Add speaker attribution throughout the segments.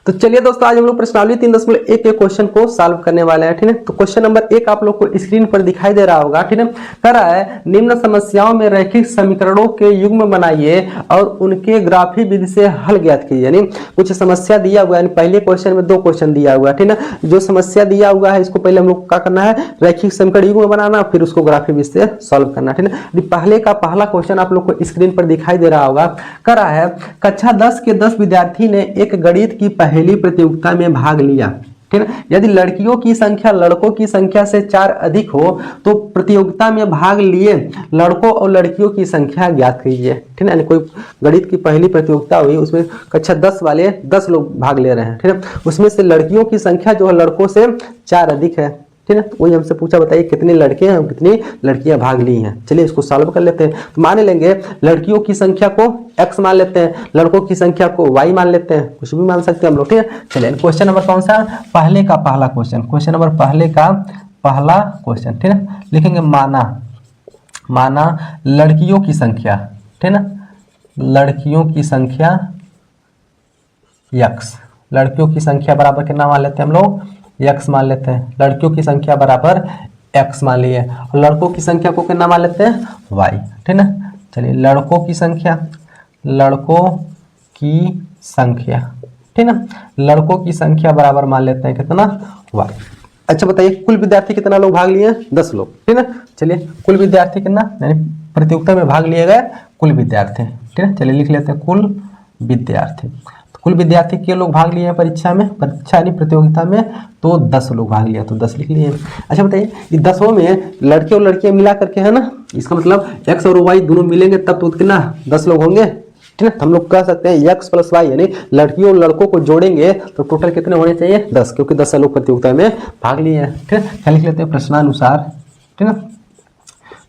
Speaker 1: तो चलिए दोस्तों, आज हम लोग प्रश्नावली 3.1 के क्वेश्चन को सॉल्व करने वाले हैं। ठीक है, तो क्वेश्चन नंबर 1 आप लोग को स्क्रीन पर दिखाई दे रहा होगा। ठीक है, कह रहा है निम्न समस्याओं में रैखिक समीकरणों के युग्म बनाइए और उनके ग्राफी विधि से हल ज्ञात कीजिए। यानी कुछ समस्या दिया हुआ है, पहले क्वेश्चन में 2 क्वेश्चन दिया हुआ है। ठीक है, जो समस्या दिया हुआ है इसको पहले हम लोग क्या करना है, रैखिक समीकरण युग्म बनाना, फिर उसको ग्राफी विधि से सॉल्व करना। ठीक है, पहले का पहला क्वेश्चन आप लोग को स्क्रीन पर दिखाई दे रहा होगा। कह रहा है कक्षा 10 के 10 विद्यार्थी ने एक गणित की पहली प्रतियोगिता में भाग लिया। ठीक है, यदि लड़कियों की संख्या लड़कों की संख्या से 4 अधिक हो तो प्रतियोगिता में भाग लिए लड़कों और लड़कियों की संख्या ज्ञात कीजिए। ठीक है, यानी कोई गणित की पहली प्रतियोगिता हुई, उसमें कक्षा 10 वाले 10 लोग भाग ले रहे हैं। ठीक है, उसमें से लड़कियों की संख्या जो है लड़कों से 4 अधिक है। ठीक है, वही हमसे पूछा, बताइए कितने लड़के हैं और कितनी लड़कियां भाग ली हैं। चलिए इसको सॉल्व कर लेते हैं। तो मान लेंगे लड़कियों की संख्या को x मान लेते हैं, लड़कों की संख्या को y मान लेते हैं, कुछ भी मान सकते हैं हम लोग। ठीक है, चलिए क्वेश्चन नंबर कौन सा, पहले का पहला क्वेश्चन, क्वेश्चन नंबर पहले का पहला क्वेश्चन। ठीक है, लिखेंगे माना लड़कियों की संख्या, ठीक है ना, लड़कियों की संख्या x, लड़कियों की संख्या बराबर कितना मान लेते हैं हम लोग, x मान लेते हैं। लड़कियों की संख्या बराबर x मान लिए और लड़कों की संख्या को कितना मान लेते हैं, y। ठीक है, चलिए लड़कों की संख्या ठीक है ना, लड़कों की संख्या बराबर मान लेते हैं कितना, y। अच्छा बताइए कुल विद्यार्थी कितना लोग भाग लिए, 10 लोग। ठीक है, चलिए कुल विद्यार्थी कितना, यानी प्रतियोगिता में भाग लिए गए कुल विद्यार्थी। ठीक है, चलिए लिख लेते हैं कुल विद्यार्थी। कुल विद्यार्थी के लोग भाग लिए हैं परीक्षा यानी प्रतियोगिता में, तो 10 लोग भाग लिया, तो 10 लिख लिए। अच्छा बताइए ये 10 में लड़के और लड़कियां मिला करके है ना, इसका मतलब x और y दोनों मिलेंगे तब तो कितना 10 लोग होंगे। ठीक है, हम लोग कह सकते हैं x + y, यानी लड़कियों और लड़कों को जोड़ेंगे तो टोटल कितने होने चाहिए, 10, क्योंकि 10 लोग प्रतियोगिता में भाग लिए हैं। ठीक है, क्या लिख लेते हैं प्रश्नानुसार। ठीक है,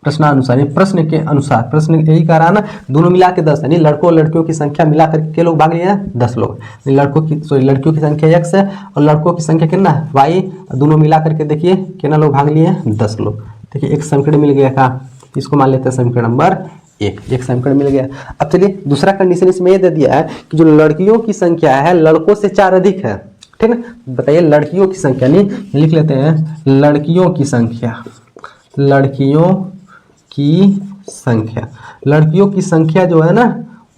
Speaker 1: प्रश्नानुसार प्रश्न के अनुसार, प्रश्न यही कह रहा है ना, दोनों मिला के 10, यानी लड़कों और लड़कियों की संख्या मिला करके लोग भाग लिए हैं 10 लोग। लड़कियों की संख्या x है और लड़कों की संख्या कितना y, दोनों मिला करके देखिए कितना लोग भाग लिए हैं 10 लोग। देखिए एक समीकरण मिल गया का, इसको मान लेते हैं समीकरण नंबर 1, एक समीकरण मिल गया। अब चलिए दूसरा कंडीशन इसमें ये दे दिया है कि जो लड़कियों की संख्या है लड़कों से 4 अधिक है। ठीक है, बताइए लड़कियों की संख्या, नहीं लिख लेते हैं लड़कियों की संख्या जो है ना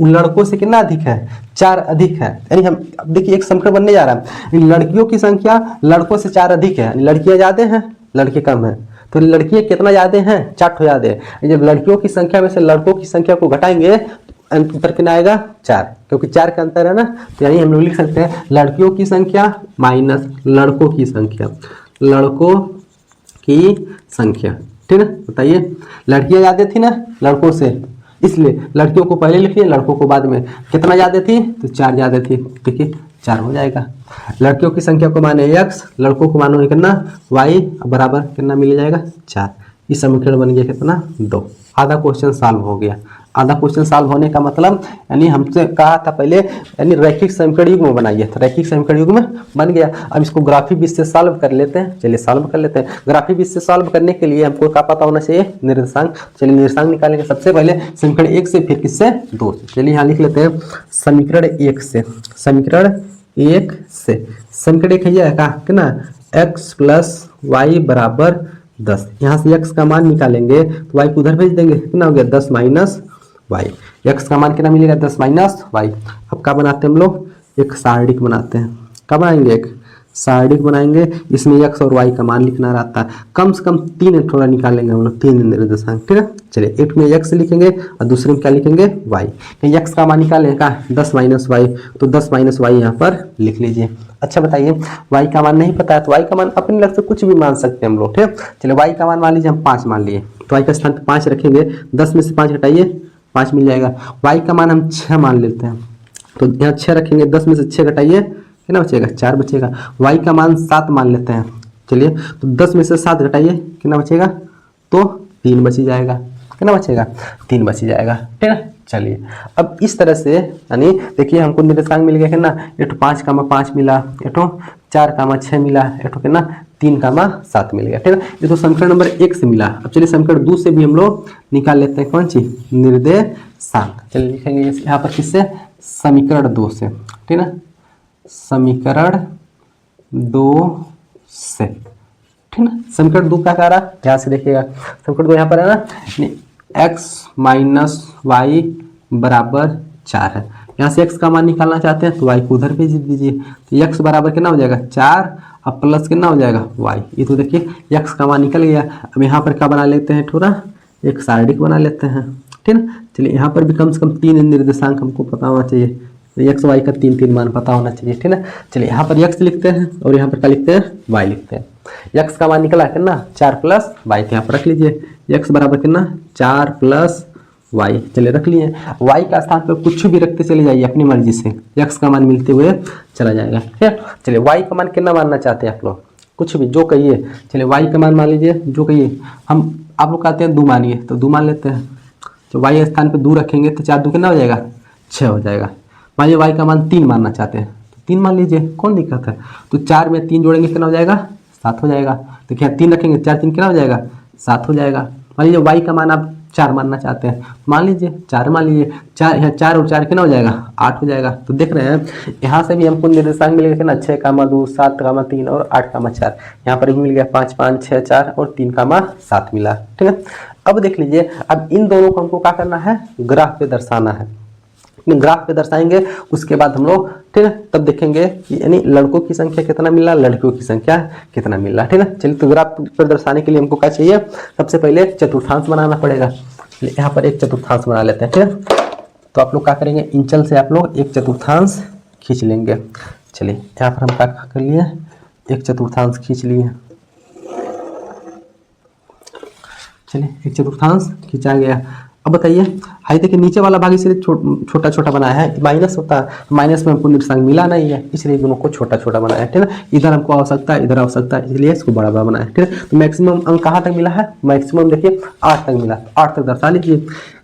Speaker 1: उन लड़कों से कितना अधिक है, 4 अधिक है। यानी हम अब देखिए एक समीकरण बनने जा रहा है, लड़कियों की संख्या लड़कों से 4 अधिक है, लड़कियां ज्यादा हैं लड़के कम हैं, तो लड़कियां कितना ज्यादा हैं, 4 ज्यादा है। जब लड़कियों की संख्या में से लड़कों की संख्या को घटाएंगे अंतर कितना आएगा, 4, क्योंकि 4 का अंतर है ना, तो यानी हम लोग लिख सकते हैं लड़कियों की संख्या माइनस लड़कों की संख्या। ठीक है, बताइए लड़कियां ज्यादा थी ना लड़कों से, इसलिए लड़कियों को पहले लिखिए लड़कों को बाद में। कितना ज्यादा थी, तो 4 ज्यादा थी, देखिए 4 हो जाएगा। लड़कियों की संख्या को माने x, लड़कों को मानो कितना y, बराबर कितना मिल जाएगा 4। इस समीकरण बन गया कितना 2। आधा क्वेश्चन सॉल्व हो गया। आधा क्वेश्चन सॉल्व होने का मतलब यानी हमसे कहा था पहले, यानी रैखिक समीकरण युग्म बनाइए, तो रैखिक समीकरण युग्म बन गया। अब इसको ग्राफी विधि से सॉल्व कर लेते हैं। चलिए सॉल्व कर लेते हैं। ग्राफी विधि से सॉल्व करने के लिए हमको क्या पता होना चाहिए, निर्देशांक। चलिए निर्देशांक निकालेंगे सबसे पहले समीकरण 1 से, फिर किससे 2 से। चलिए यहाँ लिख लेते हैं समीकरण 1 से, समीकरण 1 से। समीकरण 1 है क्या कितना, x + y बराबर 10। यहाँ से x का मान निकालेंगे तो y को उधर भेज देंगे, कितना हो गया 10 - y। x का मान कितना मिलेगा, 10 - y। अब क्या बनाते हैं हम लोग, एक सारणिक बनाते हैं। क्या बनाएंगे, एक सारणिक बनाएंगे, इसमें x और y का मान लिखना रहता है। कम से कम 3 थोड़ा निकालेंगे हम लोग, 3 निर्देशांक। ठीक है, चलिए एक में x लिखेंगे और दूसरे में क्या लिखेंगे y। x का मान निकालें का 10 - y, तो 10 - y यहाँ पर लिख लीजिए। अच्छा बताइए y का मान नहीं पता है तो y का मान अपने लग से कुछ भी मान सकते हैं हम लोग। ठीक है, चलिए y का मान मान लीजिए हम 5 मान लिए, तो y का स्थान 5 रखेंगे, 10 में से 5 घटाइए 5 मिल जाएगा। y का मान हम 6 मान लेते हैं, तो यहाँ 6 रखेंगे, 10 में से 6 घटाइए कितना बचेगा, 4 बचेगा। y का मान 7 मान लेते हैं, चलिए तो 10 में से 7 घटाइए कितना बचेगा, तो 3 बच जाएगा। कितना बचेगा, 3 बच जाएगा। ठीक है, चलिए अब इस तरह से यानी देखिए हमको निर्देशांक मिल गया कितना, 5,5 मिला, 4,6 मिला, कितना 3,7 मिल गया। ठीक है, ये तो समीकरण नंबर 1 से मिला। अब चलिए समीकरण 2 से भी हम लोग निकाल लेते हैं, कौन चीज, निर्देशांक। चलिए लिखेंगे यहाँ पर किससे, समीकरण 2 से। ठीक है, समीकरण 2 से, ठीक ना। समीकरण 2 क्या कह रहा है, ध्यान से देखिएगा। समीकरण 2 यहाँ पर है ना, x माइनस वाई बराबर 4 है। यहाँ से x का मान निकालना चाहते हैं तो y को उधर भेज दीजिए, तो x बराबर कितना हो जाएगा 4 अब प्लस कितना हो जाएगा y। ये तो देखिए x का मान निकल गया। अब यहाँ पर क्या बना लेते हैं, थोड़ा एक सारणी बना लेते हैं, ठीक ना। चलिए यहाँ पर भी कम से कम 3 निर्देशांक हमको पता होना चाहिए, एक्स वाई का 3 मान पता होना चाहिए, ठीक ना। चलिए यहाँ पर x लिखते हैं और यहाँ पर क्या लिखते हैं, y लिखते हैं। x का मान निकला कितना 4 प्लस y, तो यहाँ पर रख लीजिए x बराबर कितना 4 प्लस y। चलिए रख लिए। y का स्थान पर कुछ भी रखते चले जाइए अपनी मर्जी से, x का मान मिलते हुए चला जाएगा, ठीक है। चलिए y का मान कितना मानना चाहते हैं आप लोग, कुछ भी जो कहिए। चलिए y का मान मान लीजिए जो कहिए, हम आप लोग कहते हैं 2 मानिए तो 2 मान लेते हैं। तो y स्थान पर 2 रखेंगे तो 4 2 कितना हो जाएगा 6 हो जाएगा। मान लीजिए y का मान 3 मानना चाहते हैं तो 3 मान लीजिए, कौन दिक्कत है। तो 4 में 3 जोड़ेंगे कितना हो जाएगा 7 हो जाएगा। तो क्या 3 रखेंगे 4 3 कितना हो जाएगा 7 हो जाएगा। मान लीजिए y का मान आप 4 मानना चाहते हैं, मान लीजिए 4 मान लीजिए, 4 यहाँ 4 और 4 कितना हो जाएगा 8 हो जाएगा। तो देख रहे हैं यहाँ से भी हमको निर्देशांक मिलेगा कितना 6, 2, 7, 3 और 8, 4। यहाँ पर भी मिल गया 5, 5, 6, 4 और 3, 7 मिला, ठीक है। अब देख लीजिए, अब इन दोनों को हमको क्या करना है, ग्राफ पे दर्शाना है। ग्राफ पे दर्शाएंगे उसके बाद हम लोग, ठीक है, तब देखेंगे कि यानी लड़कों की संख्या कितना मिल रहा, लड़कियों की संख्या कितना मिल रहा, ठीक है। चलिए तो ग्राफ पर दर्शाने के लिए हमको क्या चाहिए, सबसे पहले चतुर्थांश बनाना पड़ेगा। यहाँ पर एक चतुर्थांश बना लेते हैं, ठीक है। तो आप लोग क्या करेंगे, इंचल से आप लोग एक चतुर्थांश खींच लेंगे। चलिए यहाँ पर हम क्या कर लिए, एक चतुर्थांश खींच लिए। चलिए एक चतुर्थांश खींचा गया। अब बताइए, हाई देखिए नीचे वाला भाग इसलिए छोटा छोटा बनाया है, माइनस होता है, माइनस में हमको निर्देशांक मिला नहीं है इसलिए दोनों को छोटा छोटा बनाया है, ठीक है। इधर हमको आवश्यकता है, इधर आवश्यकता है, इसलिए इसको बड़ा बड़ा बनाया है, ठीक है। तो मैक्सिमम अंक कहाँ तक मिला है, मैक्सिमम देखिए 8 तक मिला, 8 तक दर्शा लीजिए।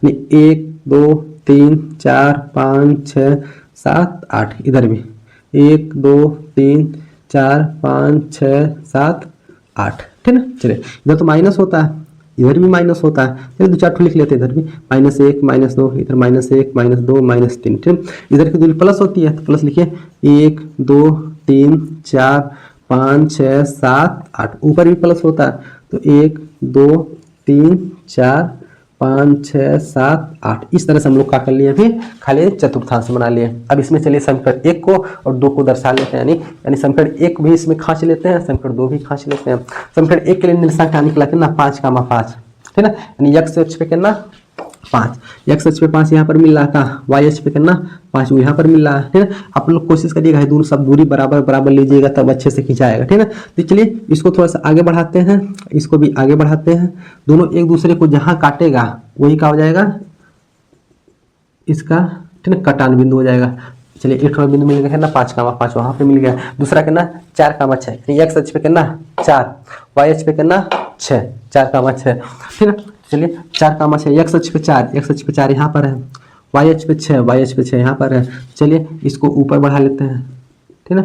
Speaker 1: 1 2 3 4 5 6 7 8, इधर भी 1 2 3 4 5 6 7 8, ठीक है। चलिए इधर तो माइनस होता है, इधर भी माइनस होता है, चलिए 2 4 लिख लेते हैं। इधर भी -1 -2, इधर -1 -2 -3, ठीक। इधर की दूरी प्लस होती है तो प्लस लिखिए 1 2 3 4 5 6 7 8, ऊपर भी प्लस होता है तो 1 2 3 4 5 6 7 8। इस तरह से हम लोग क्या कर लिए, अभी खाली चतुर्थांश बना लिए। अब इसमें चलिए समीकरण 1 को और 2 को दर्शा लेते हैं, यानी समीकरण 1 भी इसमें खींच लेते हैं, समीकरण 2 भी खींच लेते हैं। समीकरण 1 के लिए निर्देशांक क्या निकला कितना 5, 5, ठीक है ना। यानी x अक्ष पे कितना 5, x अक्ष पे 5 यहाँ पर मिल रहा था, y अक्ष पे कितना 5 यहाँ पर मिल रहा है, ठीक है। आप लोग कोशिश करिएगा दोनों सब दूरी बराबर बराबर लीजिएगा तब अच्छे से खिंचाएगा, ठीक है। तो चलिए इसको थोड़ा सा आगे बढ़ाते हैं, इसको भी आगे बढ़ाते हैं। दोनों एक दूसरे को जहाँ काटेगा वही क्या हो जाएगा इसका, ठीक है, कटान बिंदु हो जाएगा। चलिए एक बिंदु मिल गया ना 5, 5 वहाँ पे मिल गया। दूसरा कितना 4, 6, x अक्ष पे कितना 4, y अक्ष पे कितना 6, 4, 6, ठीक है। चलिए 4, 6, x अक्ष पे 4, x अक्ष पे 4 यहाँ पर है, y अक्ष पे 6, y अक्ष पे 6 यहाँ पर है। चलिए इसको ऊपर बढ़ा लेते हैं, ठीक है।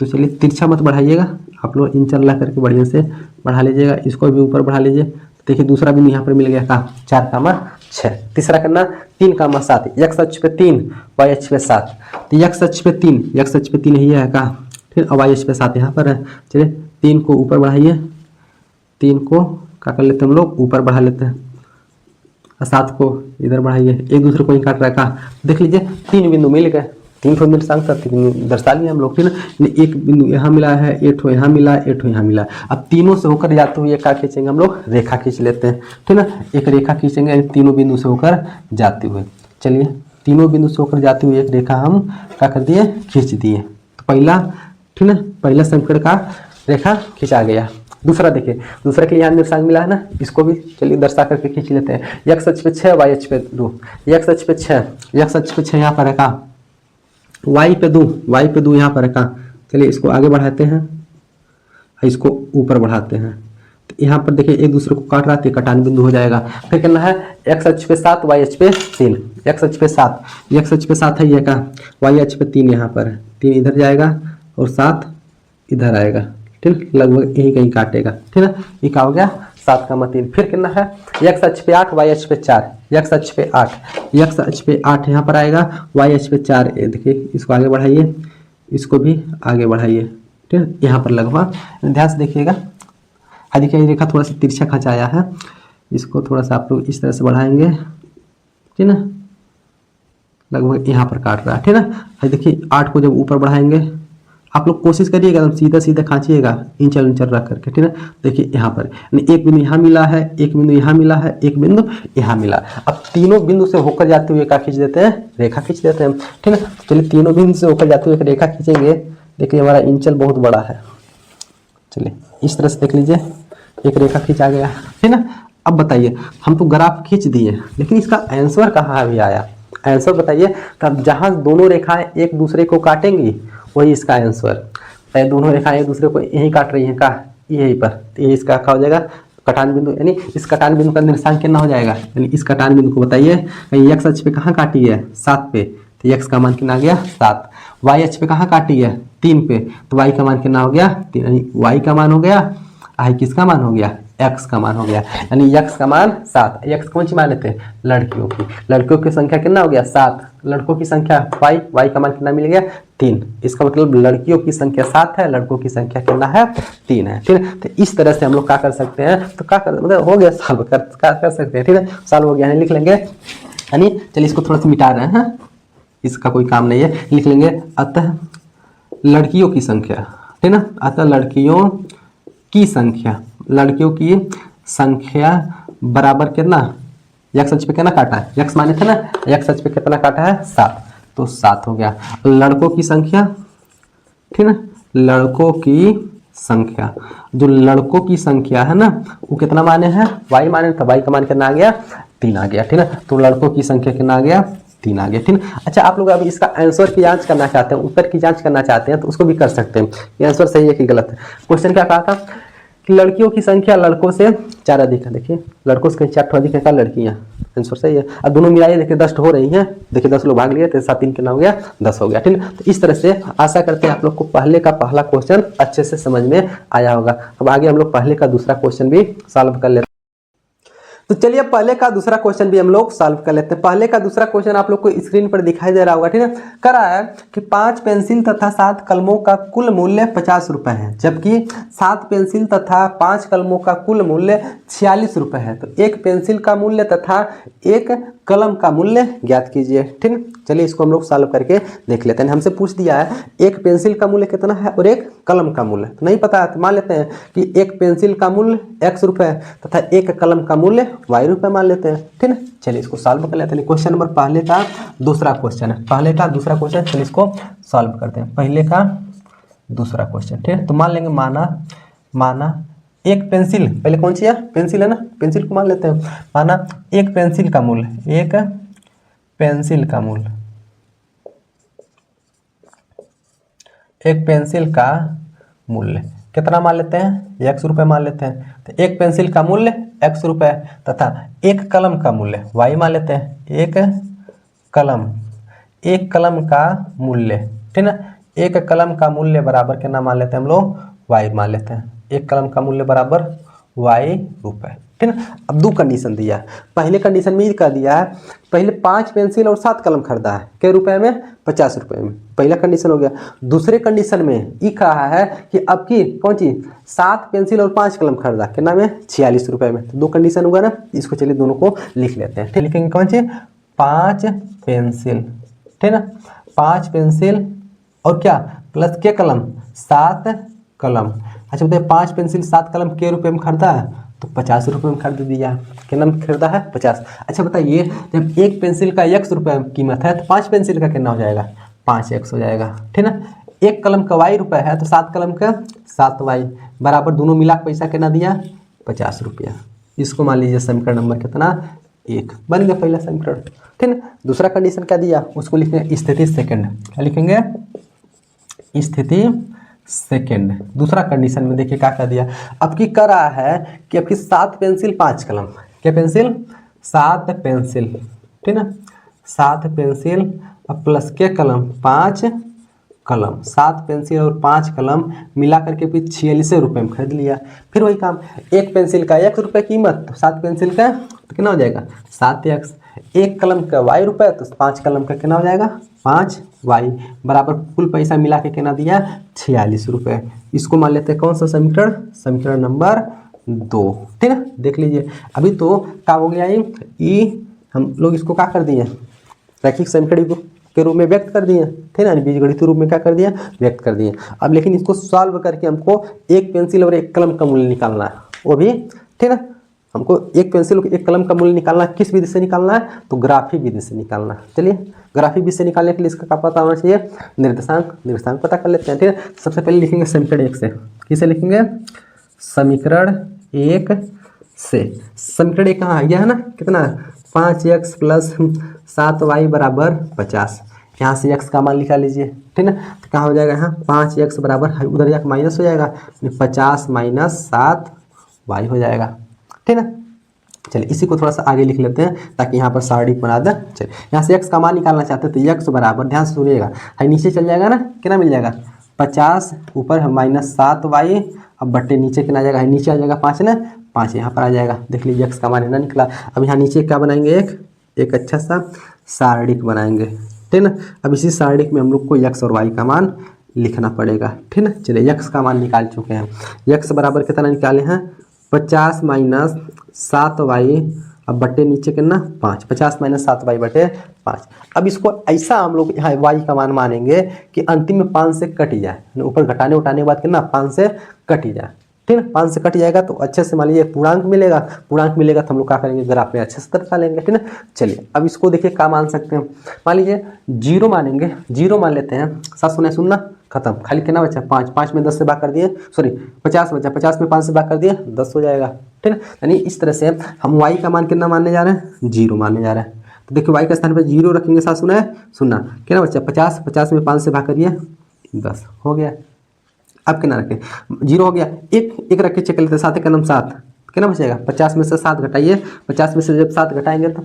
Speaker 1: तो चलिए तिरछा मत बढ़ाइएगा, आप लोग इंचल ला करके बढ़िया से बढ़ा लीजिएगा, इसको भी ऊपर बढ़ा लीजिए। देखिए दूसरा बिंदु यहाँ पर मिल गया का 4, 6। तीसरा करना 3, 7, x अक्ष पे 3, y अक्ष पे 7। तो x अक्ष पे 3, x अक्ष पे 3 ही है का, फिर y अक्ष पे 7 यहाँ पर है। चलिए 3 को ऊपर बढ़ाइए, 3 को क्या कर लेते हैं हम लोग ऊपर बढ़ा लेते हैं, और 7 को इधर बढ़ाइए, एक दूसरे को ही काट रहा है का। देख लीजिए 3 बिंदु मिल गए, 3 ठो निर्देशांक दर्शा लिए हम लोग, ठीक है। एक बिंदु यहाँ मिला है, 1 ठो यहाँ मिला, 1 ठो यहाँ मिला। अब तीनों से होकर जाते हुए क्या खींचेंगे हम लोग, रेखा खींच लेते हैं, ठीक है ना। एक रेखा खींचेंगे तीनों बिंदु से होकर जाते हुए। चलिए तीनों बिंदु से होकर जाते हुए एक रेखा हम क्या कर दिए, खींच दिए। तो पहला, ठीक है, पहला समीकरण का रेखा खींचा गया। दूसरा देखिए, दूसरे के लिए यहाँ निर्देशांक मिला है ना, इसको भी चलिए दर्शा करके खींच लेते हैं। x अक्ष पे 6, y अक्ष पे 2, x अक्ष पे 6, x अक्ष पे 6 यहाँ पर है का, y पे 2 यहाँ पर है का। चलिए इसको आगे बढ़ाते हैं, इसको ऊपर बढ़ाते हैं। तो यहाँ पर देखिए एक दूसरे को काट रहा है, कटान बिंदु हो जाएगा। फिर करना है x अक्ष पे 7, y अक्ष पे 3, x अक्ष पे 7, x अक्ष पे 7 है ये का, y अक्ष पे 3 यहाँ पर है, 3 इधर जाएगा और 7 इधर आएगा, ठीक, लगभग यही कहीं काटेगा, ठीक है। ये क्या हो गया 7, 3। फिर कितना है x अक्ष पे 8, y अक्ष पे 4, x अक्ष पे 8, x अक्ष पे 8 यहाँ पर आएगा, y अक्ष पे 4। देखिए इसको आगे बढ़ाइए, इसको भी आगे बढ़ाइए, ठीक है। यहाँ पर लगभग ध्यान से देखिएगा, देखिए रेखा थोड़ा सा तिरछा खचाया है, इसको थोड़ा सा आप लोग इस तरह से बढ़ाएंगे, ठीक ना, लगभग यहाँ पर काट रहा है, ठीक ना। देखिए 8 को जब ऊपर बढ़ाएंगे, आप लोग कोशिश करिएगा एकदम सीधा सीधा खींचिएगा, इंचर इंचर रख करके, ठीक है। देखिए यहाँ पर एक बिंदु यहाँ मिला है, एक बिंदु यहाँ मिला है, एक बिंदु यहाँ मिला। अब तीनों बिंदु से होकर जाते हुए क्या खींच देते हैं, रेखा खींच देते हैं, ठीक है। चलिए तीनों बिंदु से होकर जाते हुए एक रेखा खींचेंगे। देखिए हमारा इंचल बहुत बड़ा है, चलिए इस तरह से देख लीजिए, एक रेखा खींचा गया, ठीक ना। अब बताइए, हम तो ग्राफ खींच दिए, लेकिन इसका आंसर कहाँ अभी आया, आंसर बताइए। तब जहाँ दोनों रेखाएं एक दूसरे को काटेंगी वही इसका आंसर। दोनों रेखाएं एक दूसरे को यहीं काट रही हैं का, यहीं पर, तो ये इसका क्या हो जाएगा, कटान बिंदु, यानी इस कटान बिंदु का निर्देशांक कितना हो जाएगा, यानी इस कटान बिंदु को बताइए कहीं एक्स अक्ष पे कहाँ काटी है, 7 पे, तो एक्स का मान कितना आ गया 7। वाई अक्ष पे कहाँ काटी है, 3 पे, तो वाई का मान कितना हो गया 3, यानी वाई का मान हो गया, आई किसका मान हो गया, एक्स का मान हो गया, यानी एक्स का मान 7। एक्स कौन सी मान लेते हैं, लड़कियों की, लड़कियों की संख्या कितना हो गया 7, लड़कों की संख्या वाई, वाई का मान कितना मिल गया 3। इसका मतलब लड़कियों की संख्या 7 है, लड़कों की संख्या कितना है 3 है, ठीक है। तो इस तरह से हम लोग क्या कर सकते हैं, तो क्या कर, मतलब हो गया सॉल्व कर सकते हैं, ठीक है, सॉल्व हो गया है, लिख लेंगे, यानी चलिए इसको थोड़ा सा मिटा रहे हैं, इसका कोई काम नहीं है, लिख लेंगे अतः लड़कियों की संख्या, ठीक ना, अतः लड़कियों की संख्या, लड़कियों की संख्या बराबर कितना, एक्स अक्ष पे कितना काटा है, एक्स माने थे ना, एक्स अक्ष पे कितना काटा है 7, तो 7 हो गया। लड़कों की संख्या, ठीक ना, लड़कों की संख्या, जो लड़कों की संख्या है ना वो कितना माने हैं, वाई माने, तो वाई का मान कितना आ गया 3 आ गया, ठीक है। तो लड़कों की संख्या कितना आ गया 3 आ गया, ठीक है। अच्छा आप लोग अभी इसका आंसर की जांच करना चाहते हैं, उत्तर की जांच करना चाहते हैं, तो उसको भी कर सकते हैं, ये आंसर सही है कि गलत है। क्वेश्चन क्या कहा था कि लड़कियों की संख्या लड़कों से 4 अधिक है, देखिए लड़कों से 4 अधिक है, क्या लड़कियां, आंसर सही है। अब दोनों मिलाइए, देखिए 10 हो रही हैं, देखिए 10 लोग भाग लिए तो 7 3 कितना हो गया 10 हो गया, ठीक है। तो इस तरह से आशा करते हैं आप लोग को पहले का पहला क्वेश्चन अच्छे से समझ में आया होगा। अब आगे हम लोग पहले का दूसरा क्वेश्चन भी सॉल्व कर लेते हैं। तो चलिए पहले का दूसरा क्वेश्चन भी हम लोग सॉल्व कर लेते हैं। पहले का दूसरा क्वेश्चन आप लोग को स्क्रीन पर दिखाई दे रहा होगा, ठीक है। कह रहा है कि 5 पेंसिल तथा 7 कलमों का कुल मूल्य 50 रुपए है, जबकि 7 पेंसिल तथा 5 कलमों का कुल मूल्य 46 रुपए है। तो एक पेंसिल का मूल्य तथा एक कलम का मूल्य ज्ञात कीजिए, ठीक है। चलिए इसको हम लोग सॉल्व करके देख लेते हैं। हमसे पूछ दिया है एक पेंसिल का मूल्य कितना है और एक कलम का मूल्य, तो नहीं पता है, तो मान लेते हैं कि एक पेंसिल का मूल्य x रुपए तथा एक कलम का मूल्य y रुपए मान लेते हैं, ठीक है। चलिए इसको सॉल्व कर लेते हैं। क्वेश्चन नंबर पहले का दूसरा क्वेश्चन है, पहले का दूसरा क्वेश्चन, चलिए इसको सॉल्व करते हैं। पहले का दूसरा क्वेश्चन, ठीक है। तो मान लेंगे माना एक पेंसिल, पहले कौन सी है पेंसिल है ना, पेंसिल को मान लेते हैं। माना एक पेंसिल का मूल्य, एक पेंसिल का मूल्य, एक पेंसिल का मूल्य कितना मान लेते हैं, x रुपए मान लेते हैं। तो एक पेंसिल का मूल्य x रुपए तथा एक कलम का मूल्य y मान लेते हैं। एक कलम का मूल्य, ठीक ना, एक कलम का मूल्य बराबर कितना मान लेते हैं हम लोग, y मान लेते हैं। एक कलम का मूल्य बराबर y रुपए, ठीक ना। अब 2 कंडीशन दिया है। पहले कंडीशन में ये कर दिया है, पहले 5 पेंसिल और 7 कलम खरीदा है, क्या रुपए में 50 रुपए में, पहला कंडीशन हो गया। दूसरे कंडीशन में ये कहा है कि अब की कौन सी 7 पेंसिल और 5 कलम खरीदा कितना में 46 रुपए में। तो 2 कंडीशन होगा ना, इसको चलिए दोनों को लिख लेते हैं, ठीक। लिखेंगे कौन सी 5 पेंसिल, ठीक ना, 5 पेंसिल और क्या प्लस के कलम 7 कलम। अच्छा बताइए 5 पेंसिल 7 कलम के रुपए में खरीदा है, तो 50 रुपए में खरीद दिया, कितना में खरीदा है 50। अच्छा बताइए जब एक पेंसिल का x रुपए कीमत है तो 5 पेंसिल का कितना हो जाएगा 5x हो जाएगा, ठीक ना। एक कलम का y रुपए है तो 7 कलम का 7y बराबर, दोनों मिला के पैसा कितना दिया 50 रुपया। इसको मान लीजिए समीकरण नंबर कितना 1 बन गया पहला समीकरण, ठीक ना। दूसरा कंडीशन क्या दिया उसको लिखेंगे स्थिति सेकंड, क्या लिखेंगे स्थिति सेकेंड। दूसरा कंडीशन में देखिए क्या कर दिया, अब की कर रहा है कि आपकी 7 पेंसिल 5 कलम, क्या पेंसिल 7 पेंसिल, ठीक ना, 7 पेंसिल और प्लस के कलम 5 कलम, 7 पेंसिल और 5 कलम मिला करके फिर 46 रुपए में खरीद लिया। फिर वही काम, एक पेंसिल का x रुपये कीमत, तो 7 पेंसिल का तो कितना हो जाएगा 7x, एक कलम का y रुपये तो 5 कलम का कितना हो जाएगा 5 वाई बराबर कुल पैसा मिला के कितना दिया 46 रुपये। इसको मान लेते हैं कौन सा समीकरण, समीकरण नंबर 2। ठीक है, देख लीजिए अभी तो क्या हो गया ये हम लोग इसको क्या कर दिए, रैखिक समीकरण के रूप में व्यक्त कर दिए, ठीक है ना, बीजगणितीय रूप में क्या कर दिया, व्यक्त कर दिए। अब लेकिन इसको सॉल्व करके हमको एक पेंसिल और एक कलम का मूल्य निकालना है, वो भी ठीक है, हमको एक पेंसिल और एक कलम का मूल्य निकालना है। किस विधि से निकालना है, तो ग्राफिक विधि से निकालना है। चलिए ग्राफिक विधि से निकालने के लिए इसका क्या पता होना चाहिए, निर्देशांक। निर्देशांक पता कर लेते हैं। ठीक है, सबसे पहले लिखेंगे समीकरण 1 से, किसे लिखेंगे, समीकरण 1 से। समीकरण 1 कहाँ आ गया है ना, कितना 5x प्लस 7y बराबर 50। यहाँ से x का मान निकाल लीजिए, ठीक है, तो कहाँ हो जाएगा, यहाँ 5x बराबर, उधर जाकर माइनस हो जाएगा, 50 माइनस 7y हो जाएगा। ठीक है, चलिए इसी को थोड़ा सा आगे लिख लेते हैं ताकि यहाँ पर सारणिक बना दें। चलिए यहाँ से x का मान निकालना चाहते हैं तो x बराबर, ध्यान से सुनिएगा, है नीचे चल जाएगा ना, कितना मिल जाएगा 50 ऊपर माइनस 7y, अब बट्टे नीचे कितना आ जाएगा, नीचे आ जाएगा 5 ना, 5 यहाँ पर आ जाएगा। देख लीजिए x का मान है ना निकला। अब यहाँ नीचे क्या बनाएंगे, एक अच्छा सा सारणिक बनाएंगे, ठीक ना। अब इसी सारणिक में हम लोग को x और y का मान लिखना पड़ेगा, ठीक ना। चलिए x का मान निकाल चुके हैं, x बराबर कितना निकाले हैं 50 माइनस 7y, अब बट्टे नीचे कितना 5, 50 माइनस 7y बटे 5। अब इसको ऐसा हम लोग यहाँ y का मान मानेंगे कि अंतिम में 5 से कट ही जाए, ऊपर घटाने उठाने के बाद कितना 5 से कट ही जाए, ठीक है। 5 से कट जाएगा तो अच्छे से मान लीजिए पूर्णांक मिलेगा, पूर्णांक मिलेगा तो हम लोग क्या करेंगे, ग्राफ में अच्छे से दर्शा लेंगे, ठीक है। चलिए अब इसको देखिए क्या मान सकते हैं, मान लीजिए 0 मानेंगे, 0 मान लेते हैं, 7 सुना सुनना खत्म, खाली कितना बचा 5, 5 में 10 से भाग कर दिए, सॉरी 50 बचा, 50 में 5 से भाग कर दिए 10 हो जाएगा, ठीक है। यानी इस तरह से हम y का मान कितना मानने जा रहे हैं, 0 मानने जा रहे हैं। तो देखिए y का स्थान पर 0 रखेंगे, 7 सुना है सुनना, कितना बचा 50, 50 में 5 से भाग करिए 10 हो गया। अब कितना रखें, 0 हो गया, एक रख के चेक कर लेते हैं, 7 का नाम 7, कितना बचेगा 50 में से 7 घटाइए, 50 में से जब 7 घटाएंगे तो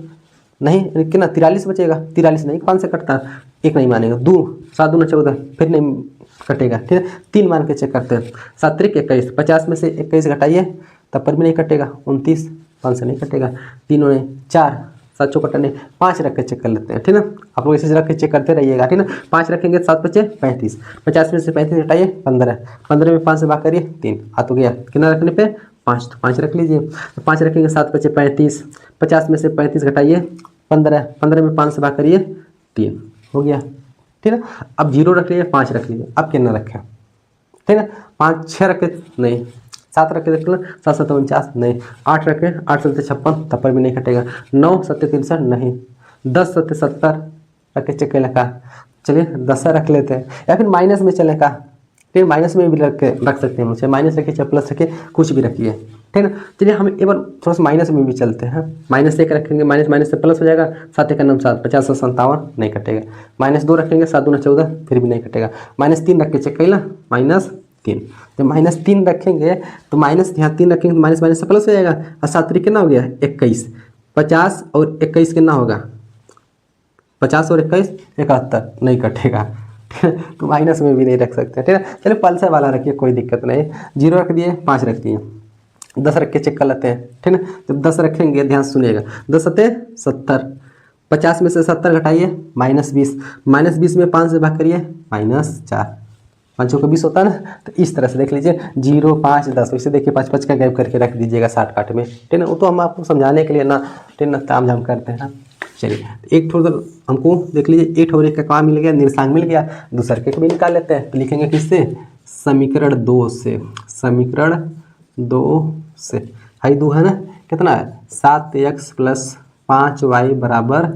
Speaker 1: नहीं कितना 43 बचेगा, 43 नहीं 5 से कटता, एक नहीं मानेगा, 2 7 दूना 14 फिर नहीं कटेगा, ठीक है। 3 मान के चेक करते हैं, 7 त्रिक 21, 50 में से 21 घटाइए तब पर भी नहीं कटेगा, 29 5 से नहीं कटेगा, 3 और 4 7 चौकटा नहीं, 5 रख के चेक कर लेते हैं, ठीक है। आप लोग इसे रख के चेक करते रहिएगा, ठीक है। 5 रखेंगे 7 बचे 35, 50 में से 35 घटाइए 15, 15 में 5 से भाग करिए 3 आ तो गया, कितना रखने पे 5, तो 5 रख लीजिए। तो 5 रखेंगे 7 बचे 35, 50 में से 35 घटाइए 15, 15 में 5 से भाग करिए 3 हो गया, ठीक है। अब 0 रख लीजिए, 5 रख लीजिए, अब कितना रखें, ठीक है। 5 6 रखे नहीं, 7 रखे देख लो, 7 7 49 नहीं, 8 रखे 8 7 56 तब पर भी नहीं कटेगा, 9 7 63 नहीं, 10 7 70 रख के चेक लगा, चलिए 10 रख लेते हैं, या फिर माइनस में चले का, फिर माइनस में भी रख सकते हैं, मुझे माइनस रखिए चाहे प्लस रखिए कुछ भी रखिए, ठीक है। चलिए हम एक बार थोड़ा सा माइनस में भी चलते हैं, माइनस 1 रखेंगे, माइनस माइनस से प्लस हो जाएगा, 7 का नाम 7, 50 57 नहीं कटेगा, माइनस 2 रखेंगे 7 दूना 14 फिर भी नहीं कटेगा, माइनस 3 रख के चेक कैला माइनस 3, जब माइनस 3 रखेंगे तो माइनस यहाँ 3 रखेंगे तो माइनस माइनस से प्लस हो जाएगा, और 7 3 कितना हो गया 21, 50 और 21 कितना होगा 50 और 21 71 नहीं कटेगा, ठीक है। तो माइनस में भी नहीं रख सकते, ठीक है। चलिए पल्सर वाला रखिए कोई दिक्कत नहीं, 0 रख दिए 5 रख दिए, 10 रख के चेक कर लेते हैं, ठीक है। जब 10 रखेंगे ध्यान सुनिएगा, 10 सत्ते 70, 50 में से 70 घटाइए माइनस 20, माइनस 20 में 5 से भाग करिए माइनस 4, 5 का 20 होता है ना। तो इस तरह से देख लीजिए 0 5 10, वैसे देखिए 5 5 का गैप करके रख दीजिएगा 60 काट में, ठीक है ना। वो तो हम आपको समझाने के लिए ना, ठीक है ना, ताम झाम करते हैं ना। चलिए एक थोड़ा हमको देख लीजिए 8 और 1 का काम मिल गया, निर्देशांक मिल गया, दूसरे के भी निकाल लेते हैं। तो लिखेंगे किससे, समीकरण 2 से, समीकरण 2 से, हाई 2 है ना, कितना है 7x प्लस 5y बराबर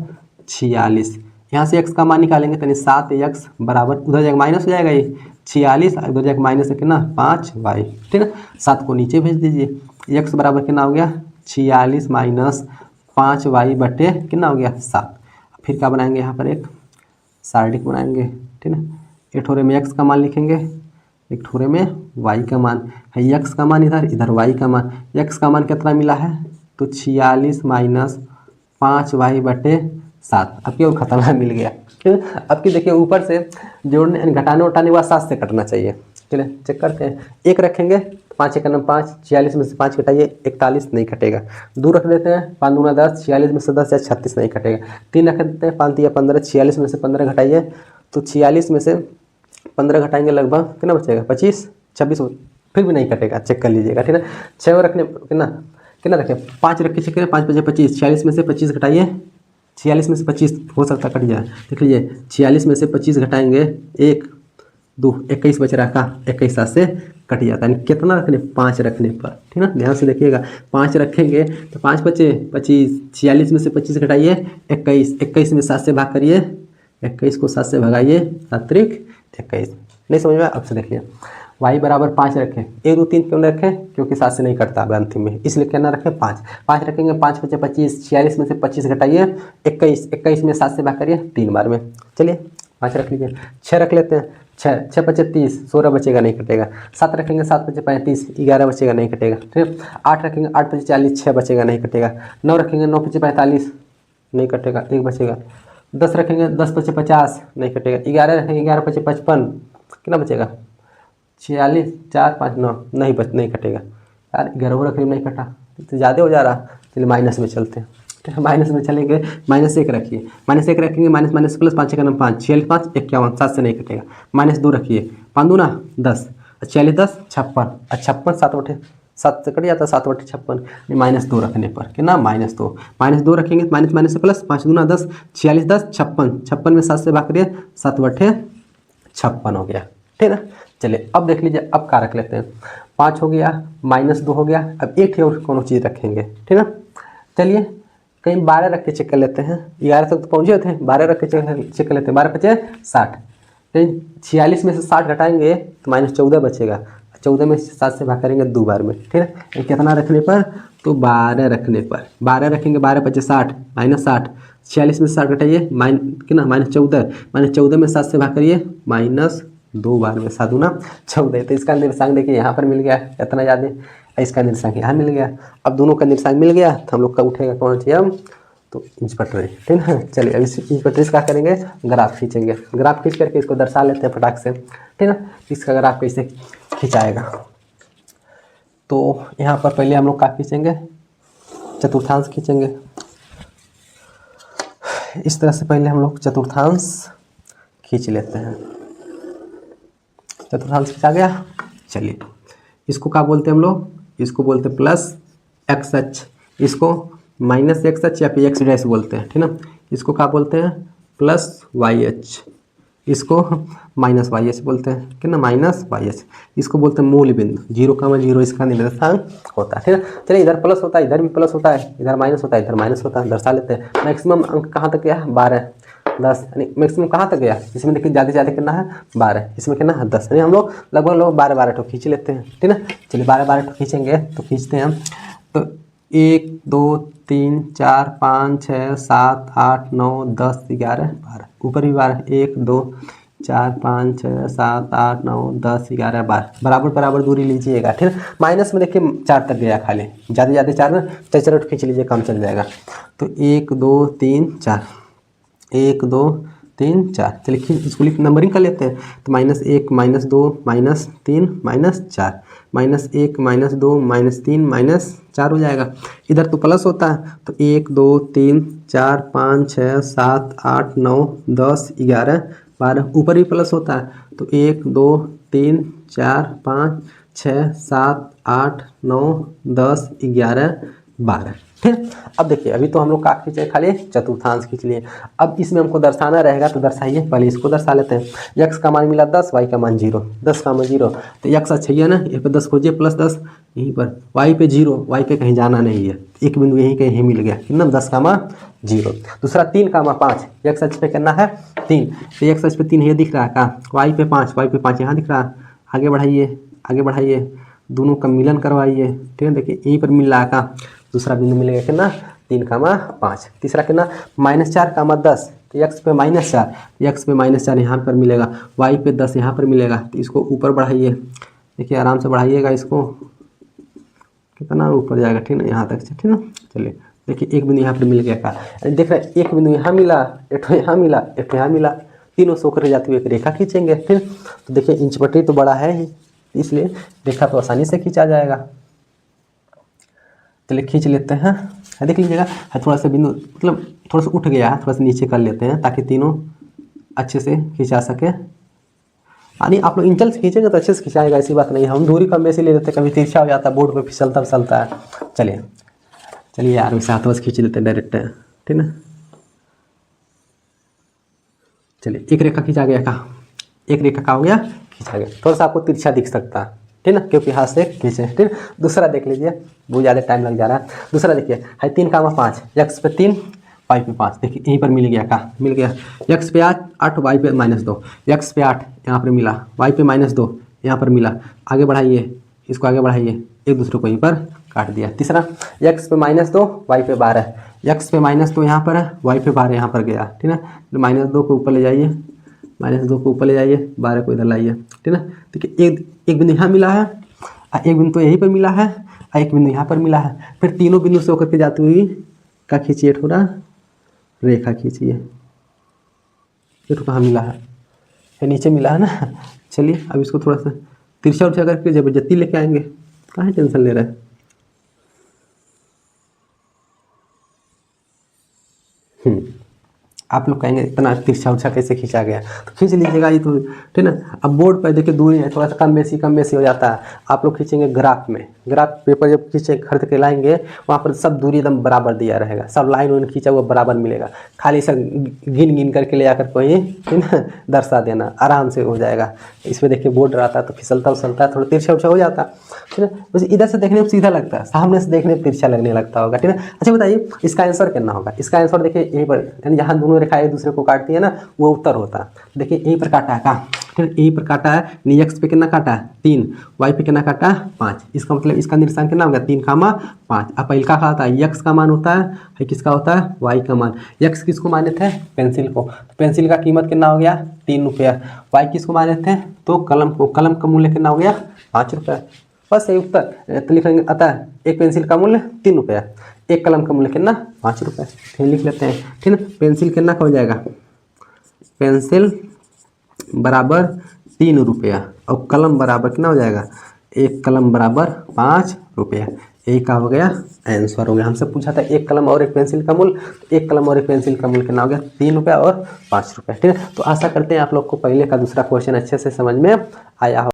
Speaker 1: 46, यहाँ से x का मान निकालेंगे तो 7x बराबर, उधर जाएगा माइनस हो जाएगा ये 46, उधर जाएगा माइनस है कितना 5y, ठीक है। 7 को नीचे भेज दीजिए, x बराबर कितना हो गया 46 माइनस 5y बटे कितना हो गया 7। फिर क्या बनाएंगे, यहाँ पर एक सारणिक बनाएंगे, ठीक है। एक ठोरे में x का मान लिखेंगे, एक ठोरे में y का मान है, x का मान इधर, इधर y का मान, x का मान कितना मिला है तो 46 माइनस 5y बटे 7, आपके और खतरनाक मिल गया, ठीक है। आपकी देखिए ऊपर से जोड़ने घटाने उठाने के बाद 7 से कटना चाहिए, चलिए चेक करते हैं। 1 रखेंगे 5 1 5, 46 में से 5 घटाइए 41 नहीं कटेगा, 2 रख देते हैं 5 दूना 10, 46 में से 10 या 36 नहीं कटेगा, 3 रख देते हैं 5 दिया 15, 46 में से 15 घटाइए तो 46 में से 15 घटाएंगे लगभग कितना बचेगा 25 26, फिर भी नहीं कटेगा, चेक कर लीजिएगा, ठीक है। 6 रखने कितना कितना रखें 5 रखे, चेक करें 5 बचे 25, 46 में से 25 घटाइए, 46 में से 25 हो सकता कट जाए, देख लीजिए 46 में से 25 घटाएंगे 1 2 21 बच रहा का 21 7 से कट जाता है, कितना रखने 5 रखने पर, ठीक है। ध्यान से देखिएगा 5 रखेंगे तो 5 बचे 25, 46 में से 25 घटाइए 21, 21 में 7 से भाग करिए, 21 को 7 से भगाइए, 7 21, नहीं समझ में। अब से देखिए y बराबर 5 रखें, 1 2 3 क्यों रखें, क्योंकि 7 से नहीं कटता अब अंतिम में, इसलिए क्या ना रखें 5 रखेंगे, 5 बचे 25, 46 में से 25 घटाइए 21, 21 में 7 से भाग करिए 3 बार में, चलिए 5 रख लीजिए। 6 रख लेते हैं, 6 बचे 30, 16 बचेगा नहीं कटेगा। 7 रखेंगे 7 बचे 35, 11 बचेगा नहीं कटेगा, ठीक। 8 रखेंगे 8 बचे 40, 6 बचेगा नहीं कटेगा। 9 रखेंगे 9 बचे 45 नहीं कटेगा, 1 बचेगा। 10 रखेंगे 10 बचे 50 नहीं कटेगा। 11 रखेंगे 11 बचे 55 कितना बचेगा 46, 4 5 9 नहीं कटेगा यार, 11 रखेंगे नहीं कटा तो ज़्यादा हो जा रहा, चलिए माइनस में चलते हैं, ठीक है। माइनस में चलेंगे, -1 रखिए, -1 रखेंगे माइनस प्लस 5 का 5, 46 5 51 7 से नहीं कटेगा। -2 रखिए, 5 दूना 10, 46 10 56, 56 7 बटे 7 से कट जाता है 7 बटे 56, -2 रखने पर कितना -2 रखेंगे माइनस से प्लस 5 दूना 10, 46 10 56 में 7 से भाग करिए 7 बटे 56 हो गया, ठीक है। चलिए अब देख लीजिए, अब क्या रख लेते हैं, 5 हो गया, -2 हो गया, अब एक और कोनो चीज़ रखेंगे, ठीक है। चलिए कहीं 12 रख के चेक कर लेते हैं, 11 तक तो पहुँचे थे, 12 रख के चेक कर लेते हैं, 12 बचे 60, कहीं 46 में से 60 घटाएंगे तो -14 बचेगा, 14 में 7 से भाग करेंगे 2 बार में, ठीक है। कितना रखने पर, तो 12 रखने पर, 12 रखेंगे 12 बचे 60 -60, 46 में से 60 घटाइए कितना -14 में 7 से भाग करिए -2 बार में, 7 दूना 14, तो इसका निर्देशांक देखिए यहाँ पर मिल गया इतना ज़्यादा, इसका निर्देशांक यहाँ मिल गया। अब दोनों का निर्देशांक मिल गया तो हम लोग का उठेगा कौन चाहिए हम, तो इंच पटरी, ठीक है। चलिए अब इस इंच पटरी से क्या करेंगे, ग्राफ खींचेंगे, ग्राफ खींच करके इसको दर्शा लेते हैं फटाक से, ठीक है। इसका ग्राफ कैसे खिंचाएगा, तो यहाँ पर पहले हम लोग क्या खींचेंगे, चतुर्थांश खींचेंगे, इस तरह से पहले हम लोग चतुर्थांश खींच लेते हैं। चतुर्थांश खींचा गया, चलिए इसको क्या बोलते हैं हम लोग, इसको बोलते हैं प्लस एक्स अच, इसको माइनस एक्स अच या फिर एक्स डैश बोलते हैं, ठीक ना। इसको क्या बोलते हैं प्लस वाई एच, इसको माइनस वाई एच बोलते हैं, ठीक ना, माइनस वाई एच। इसको बोलते हैं मूल बिंदु, 0, इसका निर्देशांक होता है, ठीक है। चलिए इधर प्लस होता है, इधर भी प्लस होता है, इधर माइनस होता है, इधर माइनस होता है, दर्शा लेते हैं। मैक्सिमम अंक कहाँ तक गया 12 10, यानी मैक्सिमम कहाँ तक गया, इसमें देखिए ज़्यादा से ज़्यादा कितना है 12, इसमें कितना है 10, यानी हम लोग लगभग 12 ठो खींच लेते हैं, ठीक है। चलिए 12 ठो खींचेंगे तो खींचते हैं हम, तो 1 2 3 4 5 6 7 8 9 10 11 12, ऊपर भी 12, 1 2 4 5 6 7 8 9 10 11 12, बराबर बराबर दूरी लीजिएगा, ठीक है। माइनस में देखिए 4 तक गया खाली, ज़्यादा 4 में 4 खींच लीजिए, कम चल जाएगा। तो 1 2 3 4, 1 2 3 4, चलिए इसको नंबरिंग कर लेते हैं। तो -1 -2 -3 -4, -1 -2 -3 -4 हो जाएगा। इधर तो प्लस होता है, तो 1 2 3 4 5 6 7 8 9 10 11 12, ऊपर भी प्लस होता है, तो 1 2 3 4 5 6 7 8 9 10 11 12, ठीक। अब देखिए अभी तो हम लोग क्या खींचे, खाली चतुर्थांश खींच लिए। अब इसमें हमको दर्शाना रहेगा, तो दर्शाइए, पहले इसको दर्शा लेते हैं। x का मान मिला 10, y का मान 0, 10 का मान 0, तो x अच्छा है ना, यहाँ पे 10 खोजिए प्लस 10, यहीं पर y पे 0, y पे कहीं जाना नहीं है, एक बिंदु यहीं कहीं मिल गया, कितना 10 का मान 0। दूसरा 3 का मान 5, x अक्ष पे करना है 3, तो x अक्ष पे 3 ये दिख रहा है का, y पे 5 यहाँ दिख रहा है, आगे बढ़ाइए, दोनों का मिलन करवाइए, ठीक है। देखिए यहीं पर मिल रहा है का, दूसरा बिंदु मिलेगा कितना 3 का मान 5, तीसरा कितना -4 का मान 10, तो x पे -4, x पे -4 यहाँ पर मिलेगा, y पे 10 यहाँ पर मिलेगा, तो इसको ऊपर बढ़ाइए, देखिए आराम से बढ़ाइएगा इसको, कितना ऊपर जाएगा, ठीक ना, यहाँ तक से, ठीक ना। चलिए देखिए एक बिंदु यहाँ पर मिल गया का, देख रहे हैं एक बिंदु यहाँ मिला, एक यहाँ मिला, एक यहाँ मिला, तीनों सोकर जाती हुई एक रेखा खींचेंगे, ठीक। तो देखिए इंच पट्टी तो बड़ा है ही, इसलिए रेखा तो आसानी से खींचा जाएगा। चलिए खींच लेते हैं, देख लीजिएगा थोड़ा सा बिंदु मतलब थोड़ा सा उठ गया है, थोड़ा सा नीचे कर लेते हैं ताकि तीनों अच्छे से खिंचा सके। यानी आप लोग इंचल से खींचेंगे तो अच्छे से खिंचाएगा, ऐसी बात नहीं है। हम दूरी कम बेसी ले लेते, कभी तिरछा हो जाता है, बोर्ड पे फिसलता फिसलता है। चलिए चलिए यार, वैसे हाथ बस खींच लेते हैं डायरेक्ट, ठीक ना। चलिए एक रेखा खींचा गया का, एक रेखा का हो गया खींचा गया। थोड़ा सा आपको तिरछा दिख सकता है, ठीक ना, क्योंकि हाथ से खींचे, ठीक। दूसरा देख लीजिए, बहुत ज़्यादा टाइम लग जा रहा है। दूसरा देखिए है 3, 5, एक्स पे 3 वाई पे 5। देखिए यहीं पर मिल गया का, मिल गया एक्स पे 8 वाई पे -2, एक्स पे 8 यहाँ पर मिला, वाई पे -2 यहाँ पर मिला। आगे बढ़ाइए, इसको आगे बढ़ाइए, एक दूसरे को यहीं पर काट दिया। तीसरा एक्स पे -2 वाई पे 12, एक्स पे -2 यहाँ पर है, वाई पे 12 यहाँ पर गया, ठीक है। -2 को ऊपर ले जाइए, -2 को ऊपर ले जाइए, 12 को इधर लाइए, ठीक है। देखिए एक बिंदु यहाँ मिला है, एक बिंदु तो यहीं पर मिला है, एक बिंदु यहाँ पर मिला है। फिर तीनों बिंदु से होकर के जाती हुई क्या खींचिए, थोड़ा रेखा खींचिए। ये तो कहाँ मिला है, ये नीचे मिला है ना। चलिए अब इसको थोड़ा सा तिरछा उर्छा करके जबरदस्ती लेके आएंगे, कहाँ टेंशन ले रहे हैं। आप लोग कहेंगे इतना तिरछा उर्छा कैसे खींचा गया, तो खींच लीजिएगा ये तो, ठीक ना। अब बोर्ड पर देखिए दूरी है, थोड़ा सा कम बेसी हो जाता है। आप लोग खींचेंगे ग्राफ में, ग्राफ पेपर जब खींचे खरीद के लाएंगे, वहाँ पर सब दूरी एकदम बराबर दिया रहेगा, सब लाइन वाइन खींचा हुआ बराबर मिलेगा। खाली सब गिन करके ले आकर कोई, ठीक ना, दर्शा देना, आराम से हो जाएगा। इसमें देखिए बोर्ड रहता है तो फिसलता उसलता है, थोड़ा तिरछा उर्छा हो जाता है, ठीक है। बस इधर से देखने में सीधा लगता है, सामने से देखने में तिरछा लगने लगता होगा, ठीक है। अच्छा बताइए इसका आंसर कितना होगा। इसका आंसर देखिए यहीं पर, यानी जहाँ दोनों रेखाएं एक दूसरे को काटती है ना, वो उत्तर होता है। देखिए यहीं पर काटा है, कहाँ, ठीक है, यहीं पर काटा है। एक्स पे कितना काटा है 3, वाई पे कितना काटा है 5। इसका मतलब इसका निर्देशांक कितना हो गया 3, 5। अब पहले का होता है एक्स का मान होता है, किसका होता है वाई का मान। एक्स किसको माने थे, पेंसिल को, तो पेंसिल का कीमत कितना हो गया 3 रुपया। वाई किसको माने थे, तो कलम को, कलम का मूल्य कितना हो गया 5 रुपया। बस यही उत्तर तो लिखेंगे, अतः एक पेंसिल का मूल्य 3 रुपया, एक कलम का मूल्य कितना 5 रुपये। फिर लिख लेते हैं, ठीक है। पेंसिल कितना का हो जाएगा, पेंसिल बराबर 3 रुपया और कलम बराबर कितना हो जाएगा, एक कलम बराबर 5 रुपया। यही का हो गया आंसर हो गया। हमसे पूछा था एक कलम और एक पेंसिल का मूल्य, एक कलम और एक पेंसिल का मूल्य कितना हो गया 3 रुपया और 5 रुपया, ठीक है। तो आशा करते हैं आप लोग को पहले का दूसरा क्वेश्चन अच्छे से समझ में आया हो।